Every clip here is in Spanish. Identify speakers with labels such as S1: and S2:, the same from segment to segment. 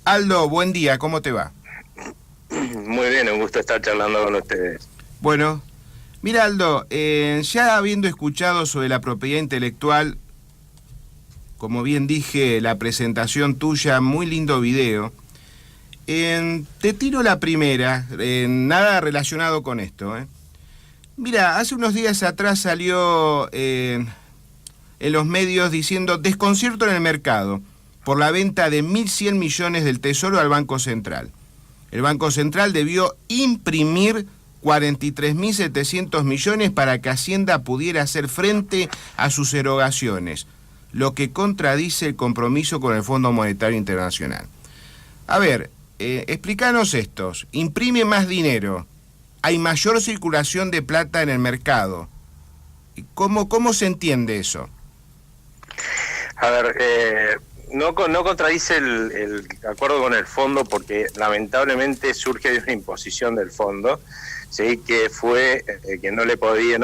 S1: Aldo, buen día, ¿cómo te va?
S2: Muy bien, un gusto estar charlando con ustedes.
S1: Bueno, mira Aldo, ya habiendo escuchado sobre la propiedad intelectual, como bien dije, la presentación tuya, muy lindo video, te tiro la primera, nada relacionado con esto. Mira, hace unos días atrás salió en los medios diciendo desconcierto en el mercado por la venta de 1.100 millones del Tesoro al Banco Central. El Banco Central debió imprimir 43.700 millones para que Hacienda pudiera hacer frente a sus erogaciones, lo que contradice el compromiso con el Fondo Monetario Internacional. A ver, explícanos estos. Imprime más dinero, hay mayor circulación de plata en el mercado. ¿Cómo se entiende eso?
S2: A ver, no contradice el acuerdo con el fondo porque lamentablemente surge de una imposición del fondo, ¿sí? Que fue que no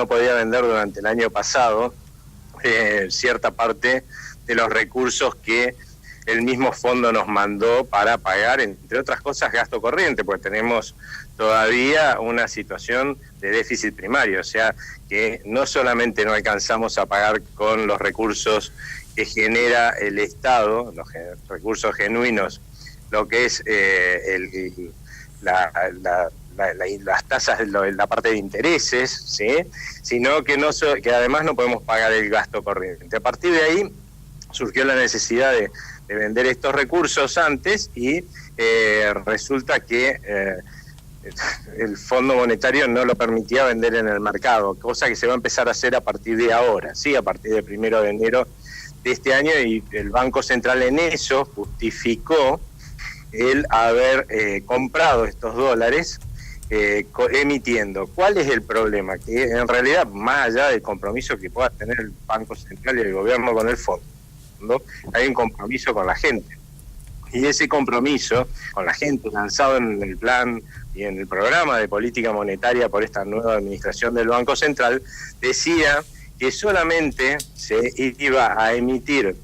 S2: podía vender durante el año pasado cierta parte de los recursos que el mismo fondo nos mandó para pagar, entre otras cosas, gasto corriente, porque tenemos todavía una situación de déficit primario, o sea que no solamente no alcanzamos a pagar con los recursos que genera el Estado, los recursos genuinos, lo que es las tasas de la parte de intereses, ¿sí? Sino que que además no podemos pagar el gasto corriente. A partir de ahí surgió la necesidad de vender estos recursos antes y resulta que el Fondo Monetario no lo permitía vender en el mercado, cosa que se va a empezar a hacer a partir de ahora, ¿sí? A partir del 1 de enero de este año, y el Banco Central en eso justificó el haber comprado estos dólares emitiendo. ¿Cuál es el problema? Que en realidad, más allá del compromiso que pueda tener el Banco Central y el gobierno con el fondo, hay un compromiso con la gente. Y ese compromiso con la gente, lanzado en el plan y en el programa de política monetaria por esta nueva administración del Banco Central, decía que solamente se iba a emitir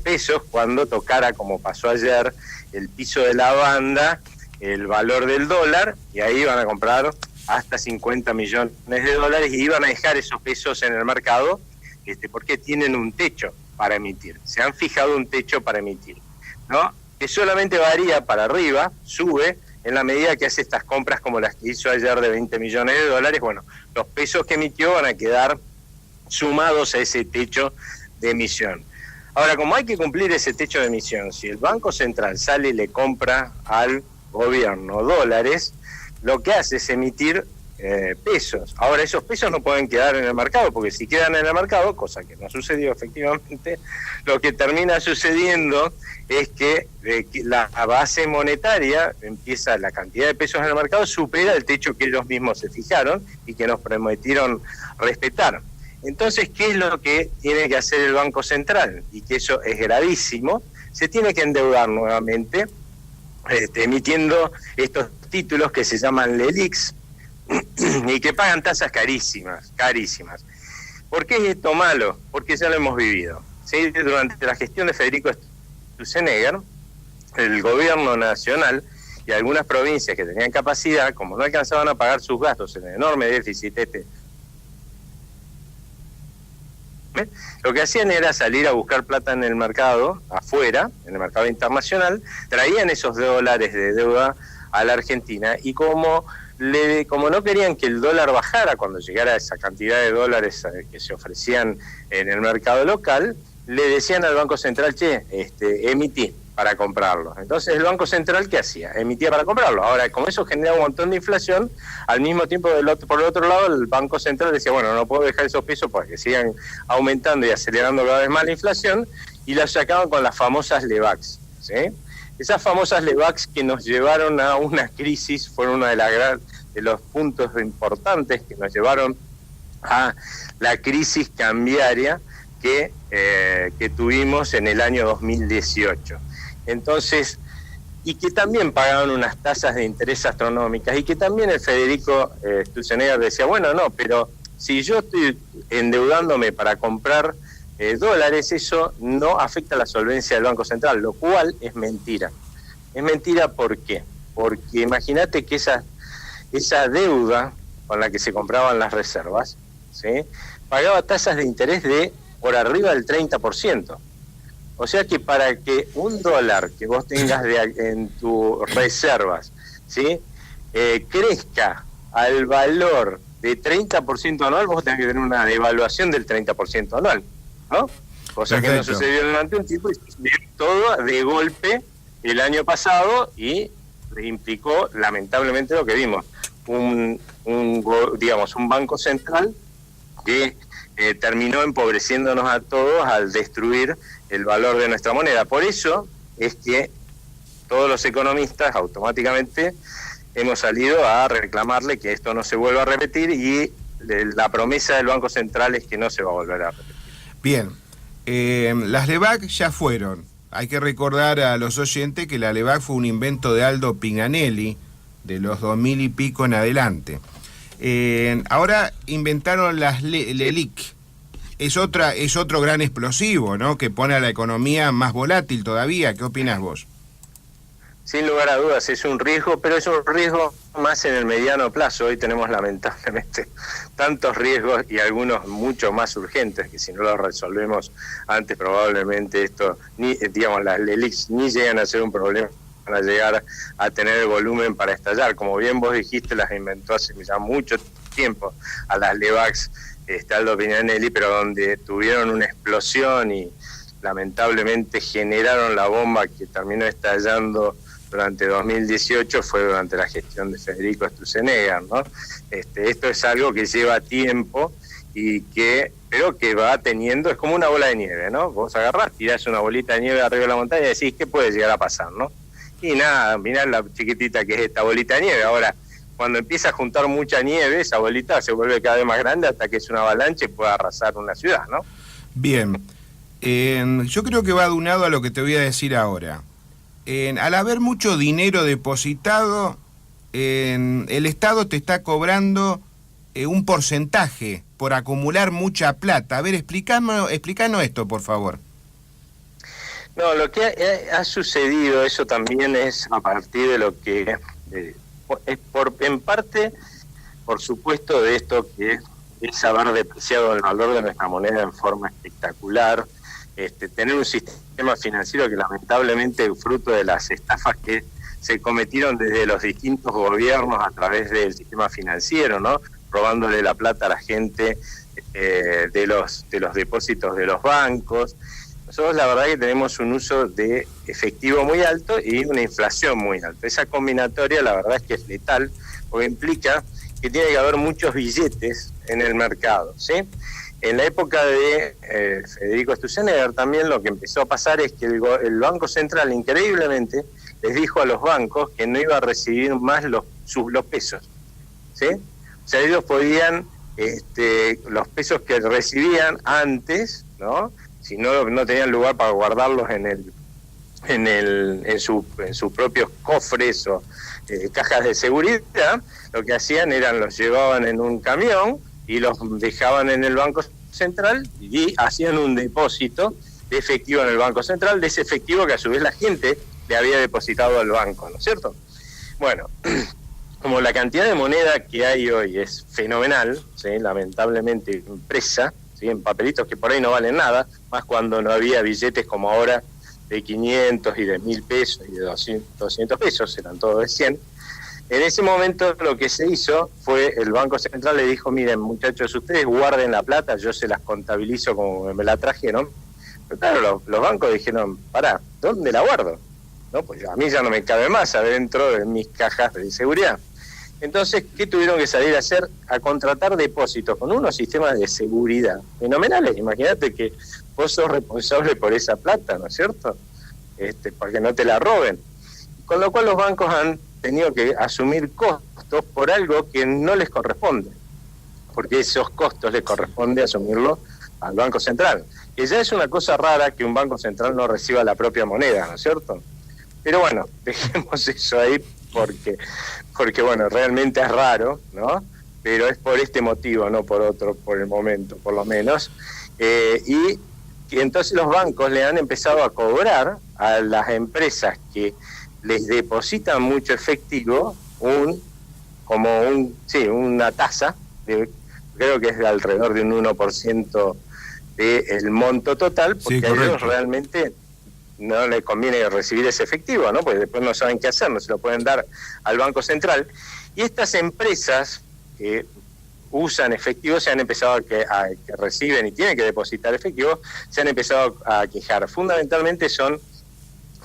S2: pesos cuando tocara, como pasó ayer, el piso de la banda, el valor del dólar, y ahí iban a comprar hasta 50 millones de dólares y iban a dejar esos pesos en el mercado, porque tienen un techo para emitir. Se han fijado un techo para emitir, ¿no? Que solamente varía para arriba, sube, en la medida que hace estas compras como las que hizo ayer de 20 millones de dólares. Bueno, los pesos que emitió van a quedar sumados a ese techo de emisión. Ahora, como hay que cumplir ese techo de emisión, si el Banco Central sale y le compra al gobierno dólares, lo que hace es emitir pesos. Ahora, esos pesos no pueden quedar en el mercado, porque si quedan en el mercado, cosa que no sucedió efectivamente, lo que termina sucediendo es que la base monetaria empieza, la cantidad de pesos en el mercado supera el techo que ellos mismos se fijaron y que nos prometieron respetar. Entonces, ¿qué es lo que tiene que hacer el Banco Central? Y que eso es gravísimo. Se tiene que endeudar nuevamente, emitiendo estos títulos que se llaman LELIQs y que pagan tasas carísimas, carísimas. ¿Por qué es esto malo? Porque ya lo hemos vivido, ¿sí? Durante la gestión de Federico Sturzenegger, el gobierno nacional y algunas provincias que tenían capacidad, como no alcanzaban a pagar sus gastos en el enorme déficit lo que hacían era salir a buscar plata en el mercado afuera, en el mercado internacional, traían esos dólares de deuda a la Argentina, y como no querían que el dólar bajara cuando llegara esa cantidad de dólares que se ofrecían en el mercado local, le decían al Banco Central, emití para comprarlo. Entonces el Banco Central, ¿qué hacía? Emitía para comprarlo. Ahora, como eso genera un montón de inflación, al mismo tiempo por el otro lado el Banco Central decía, bueno, no puedo dejar esos pesos para que sigan aumentando y acelerando cada vez más la inflación, y la sacaban con las famosas LEBACs, ¿sí? Esas famosas LEBACs que nos llevaron a una crisis, fueron uno de los puntos importantes que nos llevaron a la crisis cambiaria que tuvimos en el año 2018. Entonces, y que también pagaban unas tasas de interés astronómicas, y que también el Federico Sturzenegger decía, bueno, no, pero si yo estoy endeudándome para comprar dólares, eso no afecta la solvencia del Banco Central, lo cual es mentira. Es mentira, ¿por qué? Porque imagínate que esa deuda con la que se compraban las reservas, ¿sí?, pagaba tasas de interés de por arriba del 30%. O sea que para que $1 que vos tengas en tus reservas, ¿sí?, crezca al valor de 30% anual, vos tenés que tener una devaluación del 30% anual, ¿no? Cosa que no sucedió durante un tiempo, y sucedió todo de golpe el año pasado, y implicó lamentablemente lo que vimos, un banco central que terminó empobreciéndonos a todos al destruir el valor de nuestra moneda. Por eso es que todos los economistas automáticamente hemos salido a reclamarle que esto no se vuelva a repetir, y la promesa del Banco Central es que no se va a volver a repetir.
S1: Bien, las LEVAC ya fueron. Hay que recordar a los oyentes que la LEVAC fue un invento de Aldo Pinganelli de los 2000 y pico en adelante. Ahora inventaron las LELIQ. Es otro gran explosivo, ¿no?, que pone a la economía más volátil todavía. ¿Qué opinas vos?
S2: Sin lugar a dudas es un riesgo, pero es un riesgo más en el mediano plazo. Hoy tenemos lamentablemente tantos riesgos, y algunos mucho más urgentes, que si no los resolvemos antes, probablemente esto, las LELIX ni llegan a ser un problema, van a llegar a tener el volumen para estallar. Como bien vos dijiste, las inventó hace ya mucho tiempo a las LEVACs Aldo Pinganelli, pero donde tuvieron una explosión y lamentablemente generaron la bomba que terminó estallando durante 2018 fue durante la gestión de Federico Sturzenegger, ¿no? Esto es algo que lleva tiempo, pero que va teniendo, es como una bola de nieve, ¿no? Vos agarrás, tirás una bolita de nieve arriba de la montaña y decís, ¿qué puede llegar a pasar, no? Y nada, mirá la chiquitita que es esta bolita de nieve. Ahora, cuando empieza a juntar mucha nieve, esa bolita se vuelve cada vez más grande hasta que es una avalancha y puede arrasar una ciudad, ¿no?
S1: Bien, yo creo que va aunado a lo que te voy a decir ahora. Al haber mucho dinero depositado, el Estado te está cobrando un porcentaje por acumular mucha plata. A ver, explícanos esto, por favor.
S2: No, lo que ha sucedido, eso también es a partir de lo que en parte, por supuesto, de esto que es haber depreciado el valor de nuestra moneda en forma espectacular, tener un sistema financiero que lamentablemente, fruto de las estafas que se cometieron desde los distintos gobiernos a través del sistema financiero, ¿no?, robándole la plata a la gente de los depósitos de los bancos. Nosotros la verdad que tenemos un uso de efectivo muy alto y una inflación muy alta. Esa combinatoria la verdad es que es letal, porque implica que tiene que haber muchos billetes en el mercado, ¿sí? En la época de Federico Sturzenegger también lo que empezó a pasar es que el Banco Central increíblemente les dijo a los bancos que no iba a recibir más los pesos, ¿sí? O sea, ellos podían, los pesos que recibían antes, ¿no?, si no tenían lugar para guardarlos en sus propios cofres o cajas de seguridad, lo que hacían los llevaban en un camión y los dejaban en el Banco Central y hacían un depósito de efectivo en el Banco Central, de ese efectivo que a su vez la gente le había depositado al banco, ¿no es cierto? Bueno, como la cantidad de moneda que hay hoy es fenomenal, ¿sí?, lamentablemente impresa, ¿sí?, en papelitos que por ahí no valen nada, más cuando no había billetes como ahora de 500 y de 1000 pesos y de 200 pesos, eran todos de 100. En ese momento lo que se hizo fue, el Banco Central le dijo, miren muchachos, ustedes guarden la plata, yo se las contabilizo como me la trajeron. Pero claro, los bancos dijeron, pará, ¿dónde la guardo? No, pues a mí ya no me cabe más adentro de mis cajas de seguridad. Entonces, ¿qué tuvieron que salir a hacer? A contratar depósitos con unos sistemas de seguridad fenomenales. Imagínate que vos sos responsable por esa plata, ¿no es cierto? Para que no te la roben. Con lo cual los bancos han tenido que asumir costos por algo que no les corresponde, porque esos costos les corresponde asumirlo al Banco Central. Que ya es una cosa rara que un Banco Central no reciba la propia moneda, ¿no es cierto? Pero bueno, dejemos eso ahí porque bueno, realmente es raro, ¿no? Pero es por este motivo, no por otro, por el momento, por lo menos. Y entonces los bancos le han empezado a cobrar a las empresas que les depositan mucho efectivo, una tasa, creo que es de alrededor de un 1% del monto total, porque a ellos realmente no les conviene recibir ese efectivo, ¿no? Porque después no saben qué hacer, no se lo pueden dar al Banco Central. Y estas empresas que usan efectivo se han empezado que reciben y tienen que depositar efectivo, se han empezado a quejar. Fundamentalmente son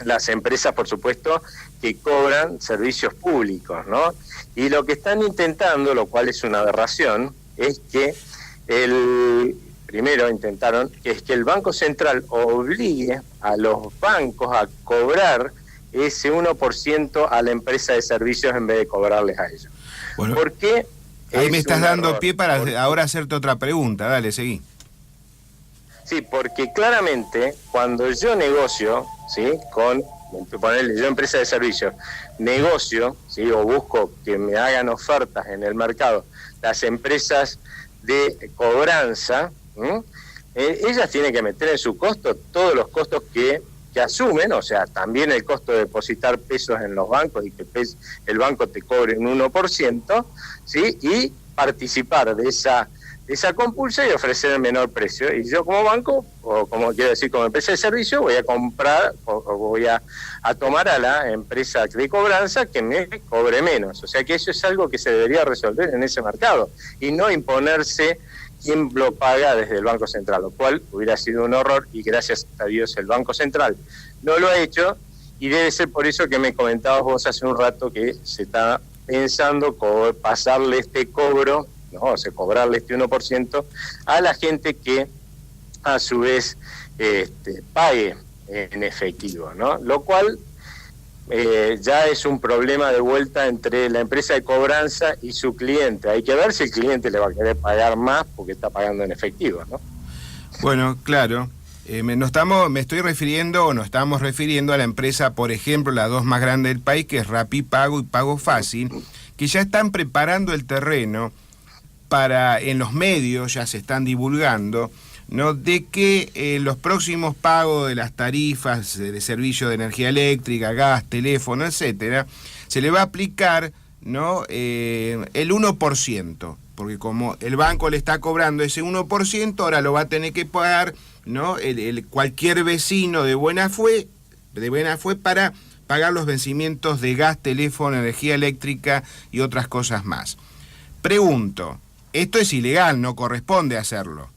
S2: las empresas, por supuesto, que cobran servicios públicos, ¿no? Y lo que están intentando, lo cual es una aberración, es que primero intentaron que el Banco Central obligue a los bancos a cobrar ese 1% a la empresa de servicios en vez de cobrarles a ellos.
S1: Bueno,
S2: ¿por qué?
S1: Ahí me estás dando pie para ahora hacerte otra pregunta. Dale, seguí.
S2: Sí, porque claramente cuando yo negocio, ¿sí? Yo empresa de servicios, negocio, ¿sí? O busco que me hagan ofertas en el mercado, las empresas de cobranza, ellas tienen que meter en su costo todos los costos que asumen, o sea, también el costo de depositar pesos en los bancos y que el banco te cobre un 1%, ¿sí? Y participar de esa compulsa y ofrecer el menor precio. Y yo como banco, o como quiero decir, como empresa de servicio, voy a comprar o voy a tomar a la empresa de cobranza que me cobre menos. O sea que eso es algo que se debería resolver en ese mercado y no imponerse quién lo paga desde el Banco Central, lo cual hubiera sido un horror y gracias a Dios el Banco Central no lo ha hecho y debe ser por eso que me comentabas vos hace un rato que se está pensando pasarle este cobro, ¿no? O sea, cobrarle este 1% a la gente que a su vez pague en efectivo, ¿no? Lo cual ya es un problema de vuelta entre la empresa de cobranza y su cliente. Hay que ver si el cliente le va a querer pagar más porque está pagando en efectivo, ¿no?
S1: Bueno, claro. Nos estamos refiriendo a la empresa, por ejemplo, las dos más grandes del país, que es Rapipago y Pago Fácil, que ya están preparando el terreno en los medios, ya se están divulgando, ¿no? De que los próximos pagos de las tarifas de servicio de energía eléctrica, gas, teléfono, etcétera, se le va a aplicar, ¿no? El 1%, porque como el banco le está cobrando ese 1%, ahora lo va a tener que pagar, ¿no? Cualquier vecino de buena fe para pagar los vencimientos de gas, teléfono, energía eléctrica y otras cosas más. Pregunto, esto es ilegal, no corresponde hacerlo.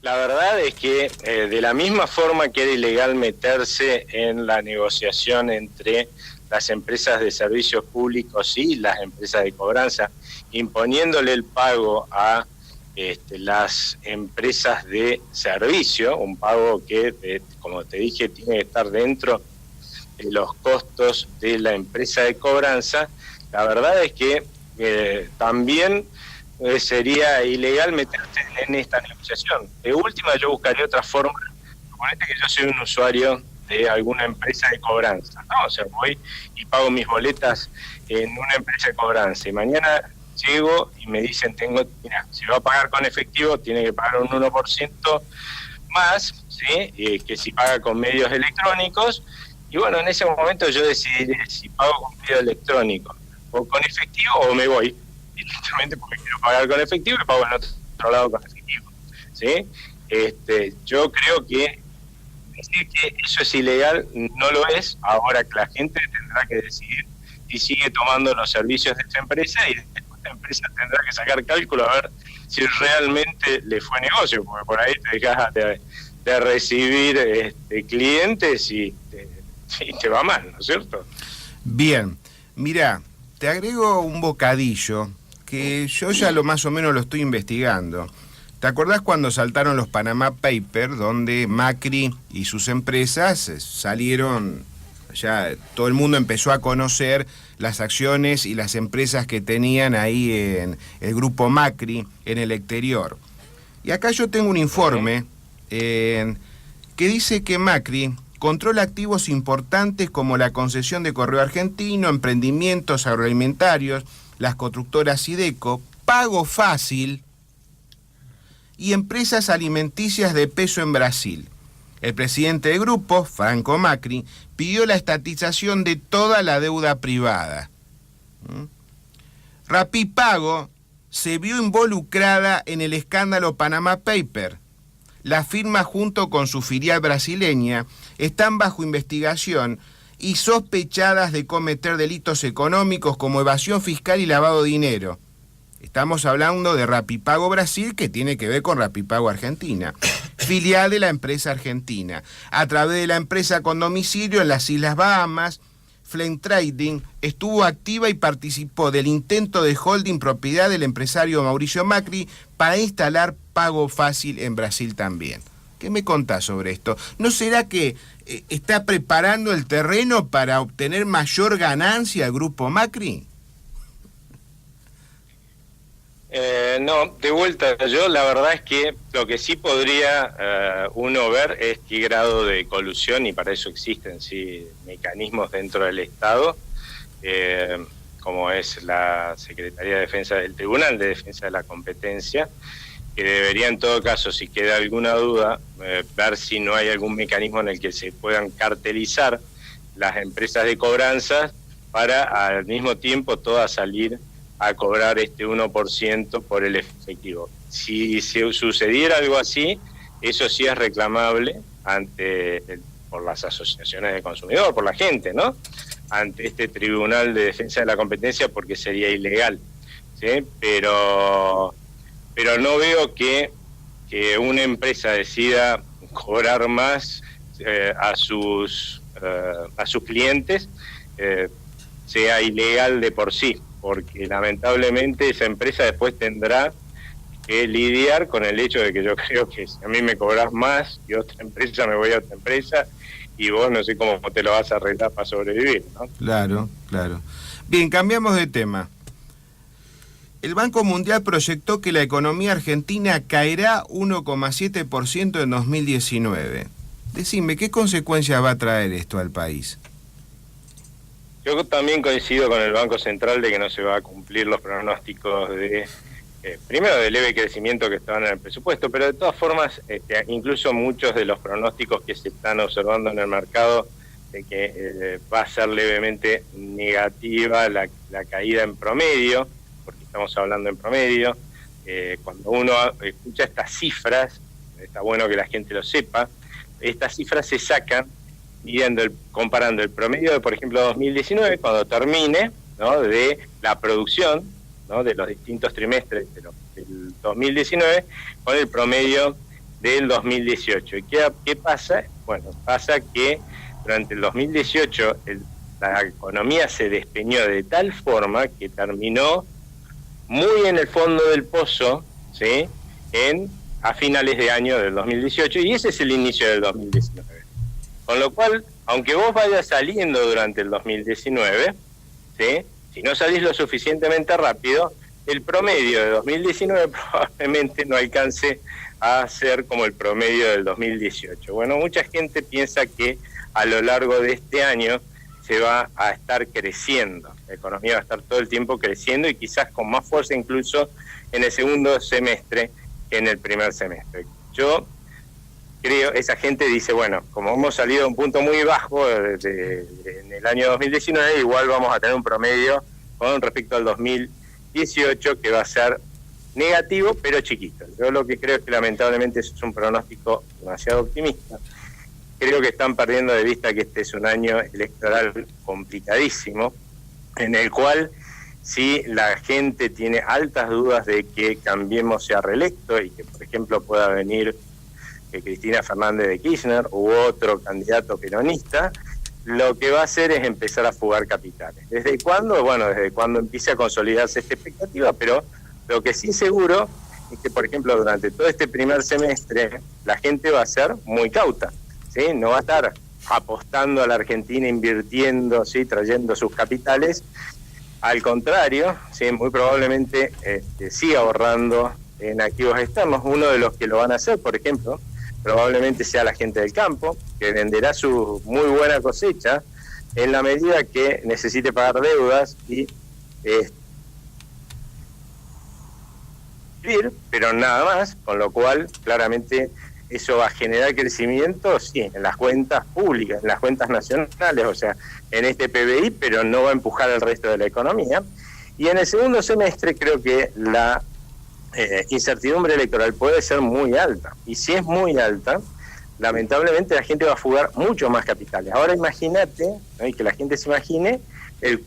S2: La verdad es que de la misma forma que era ilegal meterse en la negociación entre las empresas de servicios públicos y las empresas de cobranza, imponiéndole el pago a las empresas de servicio, un pago que, como te dije, tiene que estar dentro de los costos de la empresa de cobranza, la verdad es que también sería ilegal meterse en esta negociación. De última, yo buscaría otra forma. Suponete que yo soy un usuario de alguna empresa de cobranza, ¿no? O sea, voy y pago mis boletas en una empresa de cobranza y mañana llego y me dicen, mira, si va a pagar con efectivo, tiene que pagar un 1% más, ¿sí? Que si paga con medios electrónicos. Y bueno, en ese momento yo decidiré si pago con medio electrónico o con efectivo o me voy directamente porque quiero pagar con efectivo y pago en otro lado con efectivo, ¿sí? Yo creo que decir que eso es ilegal no lo es. Ahora que la gente tendrá que decidir si sigue tomando los servicios de esta empresa y después la empresa tendrá que sacar cálculo a ver si realmente le fue negocio, porque por ahí te dejas de recibir clientes y te va mal, ¿no es cierto?
S1: Bien, mira, te agrego un bocadillo que yo ya más o menos lo estoy investigando. ¿Te acordás cuando saltaron los Panama Papers, donde Macri y sus empresas salieron, ya todo el mundo empezó a conocer las acciones y las empresas que tenían ahí en el grupo Macri en el exterior? Y acá yo tengo un informe que dice que Macri controla activos importantes como la concesión de Correo Argentino, emprendimientos agroalimentarios, las constructoras Ideco, Pago Fácil y empresas alimenticias de peso en Brasil. El presidente del grupo, Franco Macri, pidió la estatización de toda la deuda privada. Rapipago se vio involucrada en el escándalo Panama Paper. La firma, junto con su filial brasileña, están bajo investigación y sospechadas de cometer delitos económicos como evasión fiscal y lavado de dinero. Estamos hablando de Rapipago Brasil, que tiene que ver con Rapipago Argentina, filial de la empresa argentina. A través de la empresa con domicilio en las Islas Bahamas, Flame Trading estuvo activa y participó del intento de holding propiedad del empresario Mauricio Macri para instalar Pago Fácil en Brasil también. ¿Qué me contás sobre esto? ¿No será que está preparando el terreno para obtener mayor ganancia el grupo Macri?
S2: No, de vuelta, yo la verdad es que lo que sí podría uno ver es qué grado de colusión, y para eso existen sí mecanismos dentro del Estado, como es la Secretaría de Defensa del Tribunal de Defensa de la Competencia, que debería en todo caso, si queda alguna duda, ver si no hay algún mecanismo en el que se puedan cartelizar las empresas de cobranzas para al mismo tiempo todas salir a cobrar este 1% por el efectivo. Si sucediera algo así, eso sí es reclamable por las asociaciones de consumidores, por la gente, ¿no? Ante este Tribunal de Defensa de la Competencia, porque sería ilegal, ¿sí? Pero no veo que una empresa decida cobrar más a sus clientes sea ilegal de por sí, porque lamentablemente esa empresa después tendrá que lidiar con el hecho de que yo creo que si a mí me cobras más y otra empresa, me voy a otra empresa y vos no sé cómo te lo vas a arreglar para sobrevivir, ¿no?
S1: Claro, claro. Bien, cambiamos de tema. El Banco Mundial proyectó que la economía argentina caerá 1,7% en 2019. Decime, ¿qué consecuencias va a traer esto al país?
S2: Yo también coincido con el Banco Central de que no se va a cumplir los pronósticos de, primero, de leve crecimiento que estaban en el presupuesto, pero de todas formas, incluso muchos de los pronósticos que se están observando en el mercado, de que va a ser levemente negativa la caída en promedio, porque estamos hablando en promedio. Cuando uno escucha estas cifras, está bueno que la gente lo sepa, estas cifras se sacan comparando el promedio de, por ejemplo, 2019, cuando termine, ¿no?, de la producción, ¿no?, de los distintos trimestres del 2019, con el promedio del 2018. ¿Y qué pasa? Bueno, pasa que durante el 2018 la economía se despeñó de tal forma que terminó muy en el fondo del pozo, ¿sí?, a finales de año del 2018, y ese es el inicio del 2019. Con lo cual, aunque vos vayas saliendo durante el 2019, ¿sí?, si no salís lo suficientemente rápido, el promedio de 2019 probablemente no alcance a ser como el promedio del 2018. Bueno, mucha gente piensa que a lo largo de este año se va a estar creciendo, la economía va a estar todo el tiempo creciendo y quizás con más fuerza incluso en el segundo semestre que en el primer semestre. Yo creo, esa gente dice, bueno, como hemos salido a un punto muy bajo en el año 2019, igual vamos a tener un promedio con respecto al 2018 que va a ser negativo, pero chiquito. Yo lo que creo es que lamentablemente eso es un pronóstico demasiado optimista. Creo que están perdiendo de vista que este es un año electoral complicadísimo, en el cual si la gente tiene altas dudas de que Cambiemos sea reelecto y que, por ejemplo, pueda venir Cristina Fernández de Kirchner u otro candidato peronista, lo que va a hacer es empezar a fugar capitales. ¿Desde cuándo? Bueno, desde cuando empiece a consolidarse esta expectativa, pero lo que sí seguro es que, por ejemplo, durante todo este primer semestre, la gente va a ser muy cauta, ¿sí? No va a estar apostando a la Argentina, invirtiendo, ¿sí?, trayendo sus capitales. Al contrario, ¿sí?, muy probablemente siga ahorrando en activos externos. Uno de los que lo van a hacer, por ejemplo, probablemente sea la gente del campo, que venderá su muy buena cosecha en la medida que necesite pagar deudas y vivir, pero nada más, con lo cual claramente eso va a generar crecimiento, sí, en las cuentas públicas, en las cuentas nacionales, o sea, en este PBI, pero no va a empujar el resto de la economía. Y en el segundo semestre creo que la incertidumbre electoral puede ser muy alta. Y si es muy alta, lamentablemente la gente va a fugar mucho más capitales. Ahora imagínate, ¿no? Y que la gente se imagine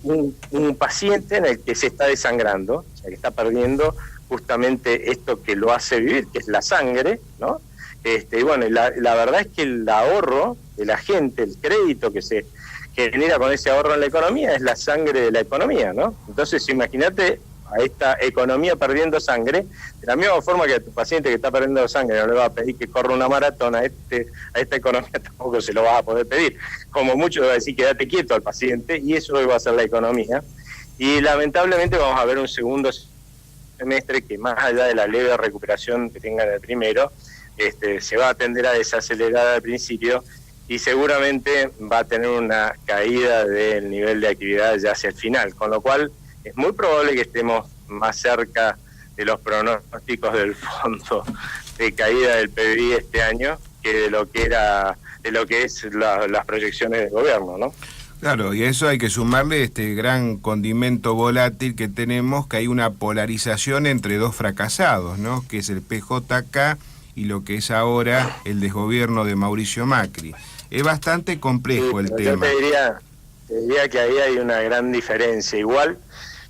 S2: un paciente en el que se está desangrando, o sea, que está perdiendo justamente esto que lo hace vivir, que es la sangre, ¿no? Y bueno, la verdad es que el ahorro de la gente, el crédito que se genera con ese ahorro en la economía, es la sangre de la economía, ¿no? Entonces, imagínate a esta economía perdiendo sangre, de la misma forma que a tu paciente que está perdiendo sangre no le va a pedir que corra una maratón, a esta economía tampoco se lo vas a poder pedir. Como mucho le va a decir quédate quieto al paciente, y eso va a ser la economía. Y lamentablemente vamos a ver un segundo semestre que, más allá de la leve recuperación que tenga en el primero, se va a tender a desacelerar al principio y seguramente va a tener una caída del nivel de actividad ya hacia el final, con lo cual es muy probable que estemos más cerca de los pronósticos del fondo de caída del PBI este año que de lo que es las proyecciones del gobierno, ¿no?
S1: Claro, y a eso hay que sumarle este gran condimento volátil que tenemos, que hay una polarización entre dos fracasados, ¿no? Que es el PJK y lo que es ahora el desgobierno de Mauricio Macri. Es bastante complejo el tema.
S2: Yo te diría que ahí hay una gran diferencia, igual,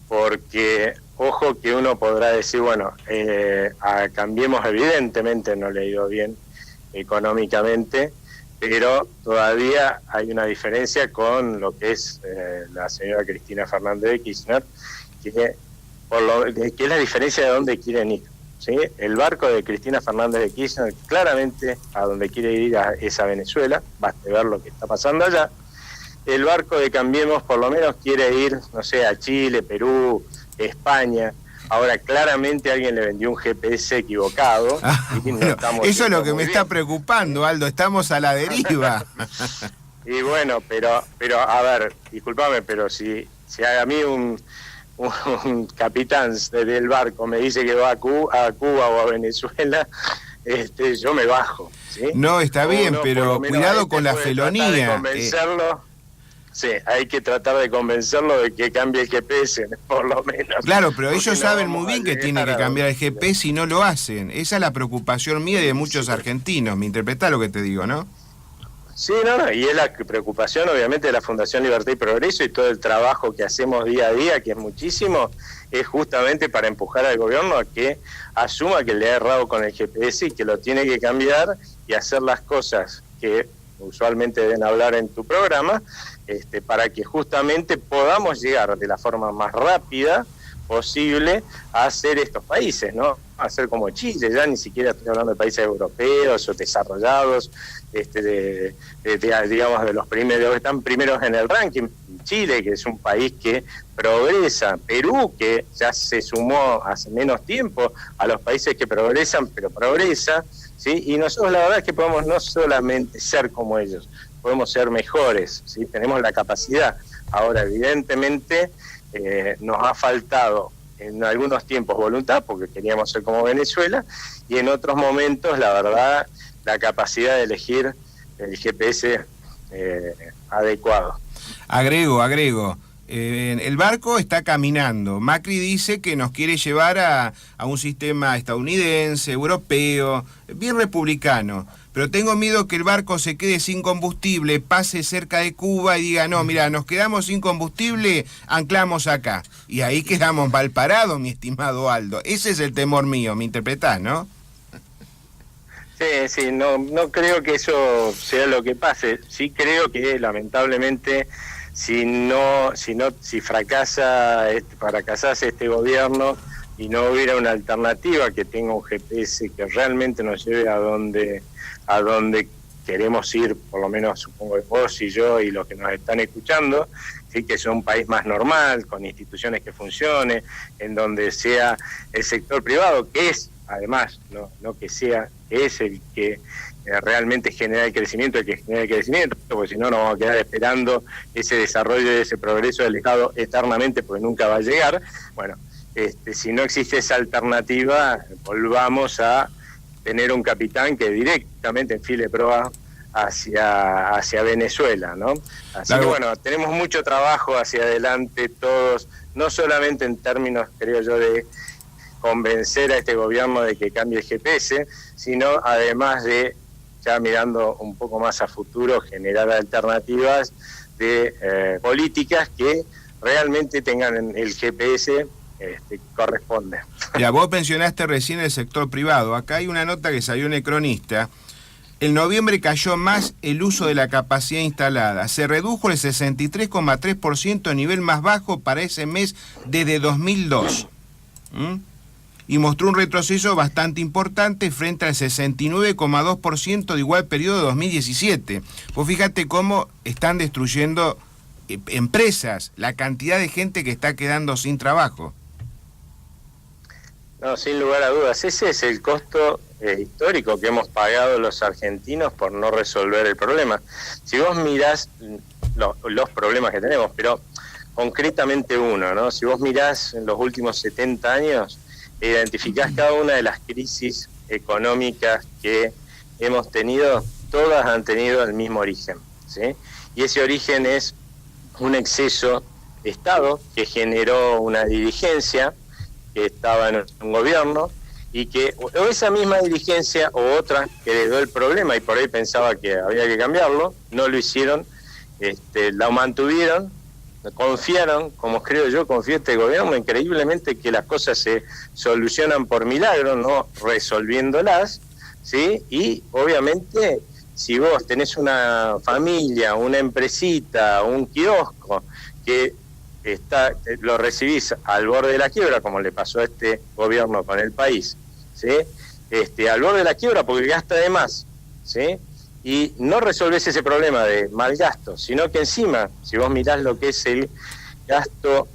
S2: porque ojo que uno podrá decir, bueno, a Cambiemos evidentemente no le ha ido bien económicamente, pero todavía hay una diferencia con lo que es la señora Cristina Fernández de Kirchner, que es la diferencia de dónde quieren ir, ¿sí? El barco de Cristina Fernández de Kirchner claramente a donde quiere ir es a Venezuela, basta ver lo que está pasando allá. El barco de Cambiemos por lo menos quiere ir, no sé, a Chile, Perú, España. Ahora, claramente alguien le vendió un GPS equivocado.
S1: Bueno, eso es lo que me está preocupando, Aldo, estamos a la deriva.
S2: Y bueno, pero a ver, discúlpame, pero si a mí un capitán del barco me dice que va a Cuba o a Venezuela, yo me bajo, ¿sí?
S1: No, está bien, pero cuidado con la felonía.
S2: Convencerlo. Sí, hay que tratar de convencerlo de que cambie el GPS, por lo menos.
S1: Claro, pero ellos saben muy bien que tiene que cambiar el GPS y no lo hacen. Esa es la preocupación mía y de muchos argentinos. ¿Me interpretás lo que te digo, no?
S2: Sí, no, y es la preocupación obviamente de la Fundación Libertad y Progreso, y todo el trabajo que hacemos día a día, que es muchísimo, es justamente para empujar al gobierno a que asuma que le ha errado con el GPS y que lo tiene que cambiar y hacer las cosas que usualmente deben hablar en tu programa, para que justamente podamos llegar de la forma más rápida posible a hacer estos países, ¿no? A hacer como Chile, ya ni siquiera estoy hablando de países europeos o desarrollados, digamos de los primeros, que están primeros en el ranking. Chile, que es un país que progresa, Perú, que ya se sumó hace menos tiempo a los países que progresan, pero progresa, ¿sí? Y nosotros la verdad es que podemos no solamente ser como ellos, podemos ser mejores, ¿sí? Tenemos la capacidad. Ahora, evidentemente, nos ha faltado en algunos tiempos voluntad, porque queríamos ser como Venezuela, y en otros momentos, la verdad, la capacidad de elegir el GPS adecuado.
S1: Agrego. El barco está caminando. Macri dice que nos quiere llevar a un sistema estadounidense, europeo, bien republicano. Pero tengo miedo que el barco se quede sin combustible, pase cerca de Cuba y diga, no, mira, nos quedamos sin combustible, anclamos acá. Y ahí quedamos mal parados, mi estimado Aldo. Ese es el temor mío, ¿me interpretás, no?
S2: Sí, no creo que eso sea lo que pase. Sí creo que lamentablemente si fracasase este gobierno y no hubiera una alternativa que tenga un GPS que realmente nos lleve a donde queremos ir, por lo menos supongo vos y yo y los que nos están escuchando, sí, que sea un país más normal, con instituciones que funcionen, en donde sea el sector privado, que es, además, no que sea, que es el que realmente genera el crecimiento, porque si no nos vamos a quedar esperando ese desarrollo y ese progreso del Estado eternamente, porque nunca va a llegar. Bueno, si no existe esa alternativa, volvamos a tener un capitán que directamente enfile proa hacia Venezuela, ¿no? Así
S1: claro.
S2: que bueno, tenemos mucho trabajo hacia adelante todos, no solamente en términos, creo yo, de convencer a este gobierno de que cambie el GPS, sino además de, ya mirando un poco más a futuro, generar alternativas de políticas que realmente tengan el GPS que corresponde.
S1: Ya, vos mencionaste recién el sector privado. Acá hay una nota que salió en El Cronista. En noviembre cayó más el uso de la capacidad instalada. Se redujo el 63,3%, nivel más bajo para ese mes desde 2002. Y mostró un retroceso bastante importante frente al 69,2% de igual periodo de 2017. Vos fíjate cómo están destruyendo empresas, la cantidad de gente que está quedando sin trabajo.
S2: No, sin lugar a dudas, ese es el costo histórico que hemos pagado los argentinos por no resolver el problema. Si vos mirás los problemas que tenemos, pero concretamente uno, ¿no? Si vos mirás en los últimos 70 años, identificás cada una de las crisis económicas que hemos tenido, todas han tenido el mismo origen, ¿sí? Y ese origen es un exceso de Estado que generó una dirigencia que estaba en un gobierno y que o esa misma dirigencia o otra que heredó el problema y por ahí pensaba que había que cambiarlo, no lo hicieron, lo mantuvieron, confiaron, como creo yo, confía este gobierno increíblemente que las cosas se solucionan por milagro, no resolviéndolas, ¿sí? Y obviamente si vos tenés una familia, una empresita, un kiosco que lo recibís al borde de la quiebra, como le pasó a este gobierno con el país, ¿sí? Al borde de la quiebra porque gasta de más, ¿sí? Y no resolvés ese problema de mal gasto, sino que encima, si vos mirás lo que es el gasto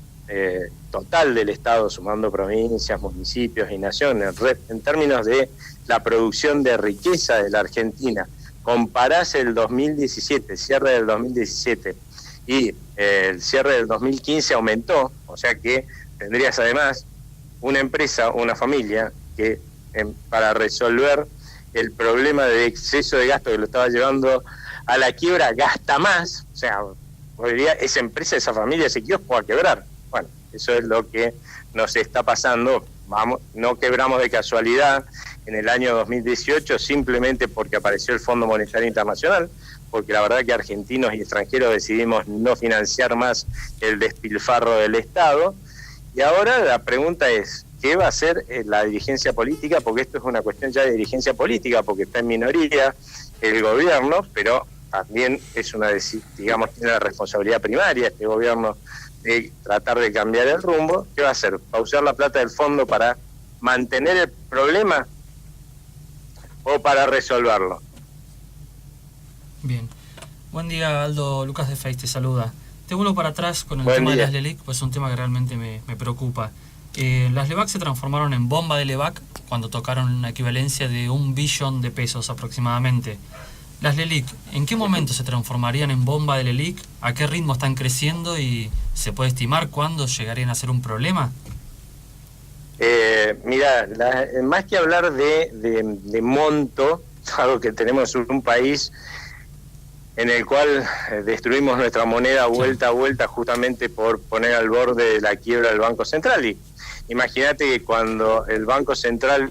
S2: total del Estado, sumando provincias, municipios y naciones, en términos de la producción de riqueza de la Argentina, comparás el 2017, cierre del 2017, y el cierre del 2015 aumentó, o sea que tendrías además una empresa, una familia, que para resolver el problema de exceso de gasto que lo estaba llevando a la quiebra, gasta más, o sea, podría esa empresa, esa familia, ese kiosco a quebrar. Bueno, eso es lo que nos está pasando. No quebramos de casualidad en el año 2018 simplemente porque apareció el Fondo Monetario Internacional, porque la verdad que argentinos y extranjeros decidimos no financiar más el despilfarro del Estado. Y ahora la pregunta es, ¿qué va a hacer la dirigencia política? Porque esto es una cuestión ya de dirigencia política, porque está en minoría el gobierno, pero también es digamos, tiene la responsabilidad primaria este gobierno de tratar de cambiar el rumbo. ¿Qué va a hacer? ¿Pausar la plata del fondo para mantener el problema o para resolverlo?
S3: Bien. Buen día, Aldo. Lucas de Face te saluda. Te vuelvo para atrás con el
S2: Buen
S3: tema
S2: día.
S3: de las LELIC, pues es un tema que realmente me preocupa. Las LEVAC se transformaron en bomba de LEVAC cuando tocaron una equivalencia de 1 billón de pesos aproximadamente. Las LELIC, ¿en qué momento se transformarían en bomba de LELIC? ¿A qué ritmo están creciendo? ¿Y se puede estimar cuándo llegarían a ser un problema?
S2: Mira, más que hablar de monto, algo que tenemos un país en el cual destruimos nuestra moneda vuelta a vuelta justamente por poner al borde de la quiebra del Banco Central. Y imagínate que cuando el Banco Central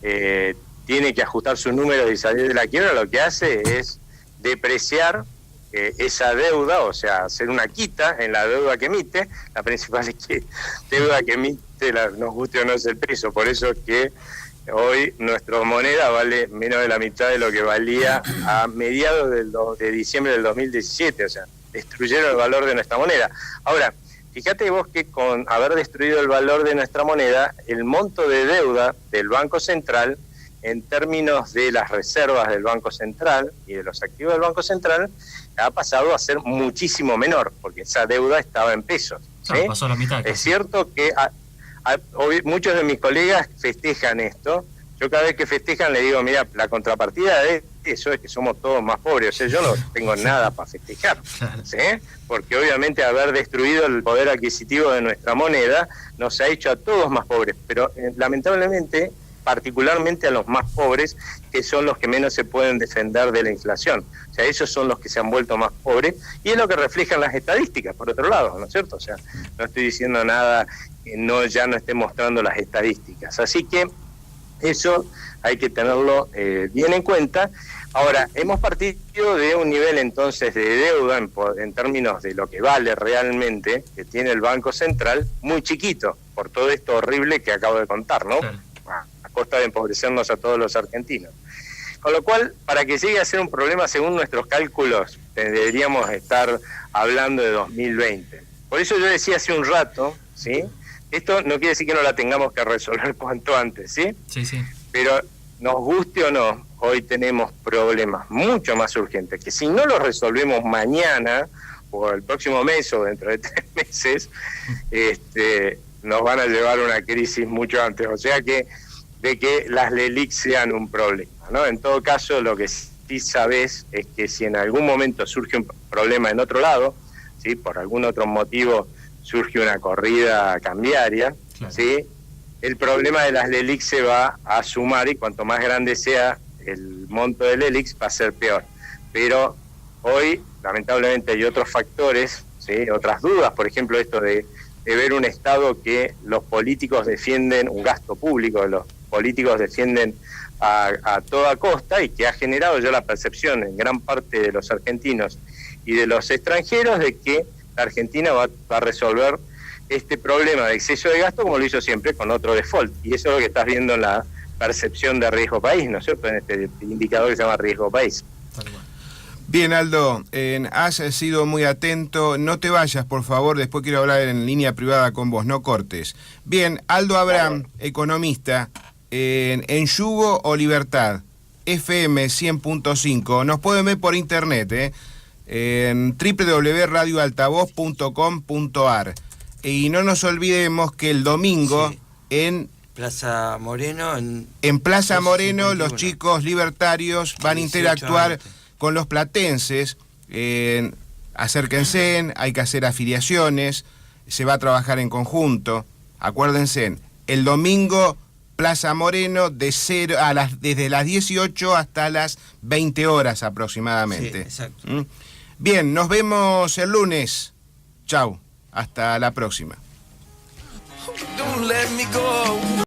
S2: tiene que ajustar sus números y salir de la quiebra, lo que hace es depreciar esa deuda, o sea, hacer una quita en la deuda que emite. La principal deuda que emite, nos guste o no, es el peso. Por eso es que hoy nuestra moneda vale menos de la mitad de lo que valía a mediados de diciembre del 2017, o sea, destruyeron el valor de nuestra moneda. Ahora, fíjate vos que con haber destruido el valor de nuestra moneda, el monto de deuda del Banco Central, en términos de las reservas del Banco Central y de los activos del Banco Central, ha pasado a ser muchísimo menor, porque esa deuda estaba en pesos, ¿sí?
S3: Pasó a la mitad.
S2: Es cierto que muchos de mis colegas festejan esto. Yo cada vez que festejan le digo, mira, la contrapartida de eso es que somos todos más pobres. O sea, yo no tengo nada para festejar, ¿sí? Porque obviamente haber destruido el poder adquisitivo de nuestra moneda nos ha hecho a todos más pobres. Pero lamentablemente particularmente a los más pobres, que son los que menos se pueden defender de la inflación. O sea, esos son los que se han vuelto más pobres, y es lo que reflejan las estadísticas, por otro lado, ¿no es cierto? O sea, no estoy diciendo nada que ya no esté mostrando las estadísticas. Así que eso hay que tenerlo bien en cuenta. Ahora, hemos partido de un nivel entonces de deuda en términos de lo que vale realmente, que tiene el Banco Central, muy chiquito, por todo esto horrible que acabo de contar, ¿no?
S3: Claro.
S2: A costa de empobrecernos a todos los argentinos. Con lo cual, para que llegue a ser un problema, según nuestros cálculos, deberíamos estar hablando de 2020. Por eso yo decía hace un rato, ¿sí? Esto no quiere decir que no la tengamos que resolver cuanto antes, ¿sí?
S3: Sí, sí.
S2: Pero nos guste o no, hoy tenemos problemas mucho más urgentes, que si no los resolvemos mañana, o el próximo mes, o dentro de 3 meses, nos van a llevar a una crisis mucho antes. O sea que, de que las LELIQ sean un problema, ¿no? En todo caso, lo que sí sabés es que si en algún momento surge un problema en otro lado, ¿sí? Por algún otro motivo surge una corrida cambiaria,
S3: Claro.
S2: ¿sí? El problema de las LELIQ se va a sumar, y cuanto más grande sea el monto de LELIQ va a ser peor. Pero hoy, lamentablemente, hay otros factores, ¿sí? Otras dudas, por ejemplo, esto de ver un Estado que los políticos defienden, un gasto público, los políticos defienden a toda costa, y que ha generado ya la percepción en gran parte de los argentinos y de los extranjeros de que la Argentina va a resolver este problema de exceso de gasto como lo hizo siempre, con otro default. Y eso es lo que estás viendo en la percepción de riesgo país, ¿no es cierto? En este indicador que se llama riesgo país.
S3: Tal cual.
S1: Bien, Aldo, has sido muy atento. No te vayas, por favor, después quiero hablar en línea privada con vos, no cortes. Bien, Aldo Abraham, economista, en Yugo o Libertad, FM 100.5. Nos pueden ver por internet, en www.radioaltavoz.com.ar. Y no nos olvidemos que el domingo,
S4: Sí.
S1: en
S4: Plaza Moreno.
S1: En Plaza Moreno, los chicos libertarios van a
S4: 18
S1: interactuar
S4: 20.
S1: con los platenses. Acérquense, hay que hacer afiliaciones, se va a trabajar en conjunto. Acuérdense, el domingo, Plaza Moreno, desde las 18 hasta las 20 horas aproximadamente.
S4: Sí, exacto.
S1: ¿Mm? Bien, nos vemos el lunes. Chau, hasta la próxima.
S5: Don't let me go.